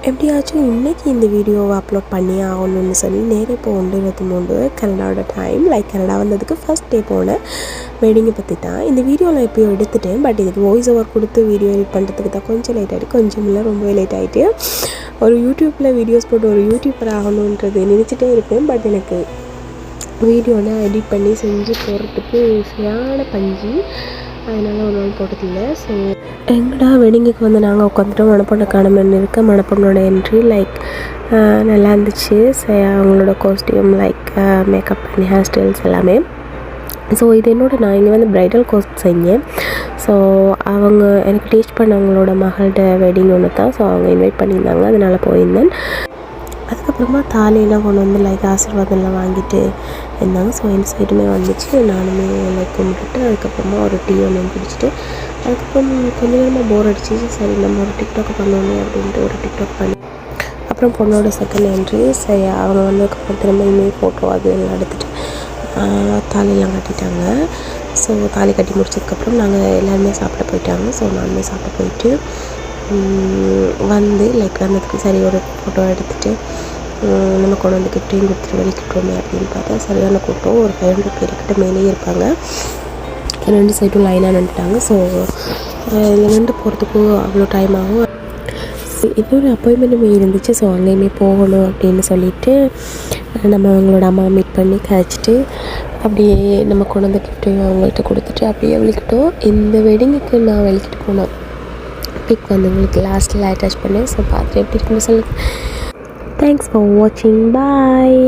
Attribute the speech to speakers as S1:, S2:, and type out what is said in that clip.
S1: எப்படியாச்சும் இன்றைக்கி இந்த வீடியோவை அப்லோட் பண்ணி ஆகணும்னு சொல்லி நேரே இப்போ 1:23 கனடாவோட டைம். கனடா வந்ததுக்கு ஃபஸ்ட் டே போனேன் வெட்டிங்கை பற்றி தான். இந்த வீடியோவில் எப்போயோ எடுத்துட்டேன், பட் இதுக்கு வாய்ஸ் ஓவர் கொடுத்து வீடியோ எடிட் பண்ணுறதுக்கு தான் கொஞ்சம் லேட் ஆகிட்டு, கொஞ்சம் இல்லை ரொம்பவே லேட் ஆகிட்டு. ஒரு யூடியூப்பில் வீடியோஸ் போட்டு ஒரு யூடியூப்பர் ஆகணுன்றது நினச்சிட்டே இருப்பேன், பட் எனக்கு வீடியோலாம் எடிட் பண்ணி செஞ்சு போடுறதுக்கு சரியான பஞ்சு, அதனால் ஒரு நாள் போட்டதில்லை. ஸோ எங்கடா வெட்டிங்குக்கு வந்து நாங்கள் உட்காந்துட்டோம். மணப்பொண்ணை காணுமென்னு இருக்க மணப்பொண்ணோட என்ட்ரி நல்லா இருந்துச்சு. அவங்களோட costume makeup and hair styles எல்லாமே. ஸோ இது நான் இங்கே வந்து ப்ரைடல் கோர்ஸ் செஞ்சேன். ஸோ அவங்க எனக்கு டீச் பண்ணவங்களோட மகளோட வெட்டிங் ஒன்று தான். ஸோ அவங்க இன்வைட் பண்ணியிருந்தாங்க, அதனால் போயிருந்தேன். அதுக்கப்புறமா தாலியெல்லாம் கொண்டு வந்து ஆசீர்வாதம்லாம் வாங்கிட்டு இருந்தாங்க. ஸோ இந்த சைடுமே வந்துச்சு. நானுமே கும்பிட்டுட்டு அதுக்கப்புறமா ஒரு டீ ஒன்று குடிச்சிட்டு அதுக்கப்புறம் கொஞ்சம் நேரமாக போர் அடிச்சிச்சு. சரி நம்ம ஒரு டிக்டாக் பண்ணோமே அப்படின்ட்டு ஒரு டிக்டாக் பண்ணி அப்புறம் பொண்ணோட செகண்ட் என்ட்ரி. சரி அவங்க வந்ததுக்கப்புறம் திரும்பியுமே ஃபோட்டோ அது எல்லாம் எடுத்துகிட்டு தாலியெல்லாம் கட்டிட்டாங்க. ஸோ தாலி கட்டி முடிச்சதுக்கப்புறம் நாங்கள் எல்லாருமே சாப்பிட போயிட்டாங்க. ஸோ நானுமே சாப்பிட போயிட்டு வந்து வந்ததுக்கு சரி ஒரு ஃபோட்டோ எடுத்துகிட்டு நம்ம கொண்டு வந்து கிஃப்டையும் கொடுத்துட்டு வெளிக்கிட்டோமே அப்படின்னு பார்த்தா சரியான கூட்டம். ஒரு 500 பேர்கிட்ட மேலேயே இருப்பாங்க. 2 சைடும் லைனாக நின்றுட்டாங்க. ஸோ இதில் நின்று போகிறதுக்கு அவ்வளோ டைம் ஆகும். இன்னொரு அப்பாயின்மெண்ட்டுமே இருந்துச்சு. ஸோ அங்கேயுமே போகணும் அப்படின்னு சொல்லிவிட்டு நம்ம அவங்களோட அம்மா மீட் பண்ணி கழிச்சிட்டு அப்படியே நம்ம கொண்டு வந்து கிஃப்டையும் அவங்கள்ட்ட கொடுத்துட்டு அப்படியே வெளிக்கிட்டோம். இந்த வெட்டிங்குக்கு நான் வெளிக்கிட்டு போனேன். பிக் வந்து உங்களுக்கு லாஸ்ட்டில் அட்டாச் பண்ணேன். ஸோ பார்த்துட்டு எப்படி இருக்குன்னு சொல்லுங்கள். தேங்க்ஸ் ஃபார் வாட்சிங். பாய்.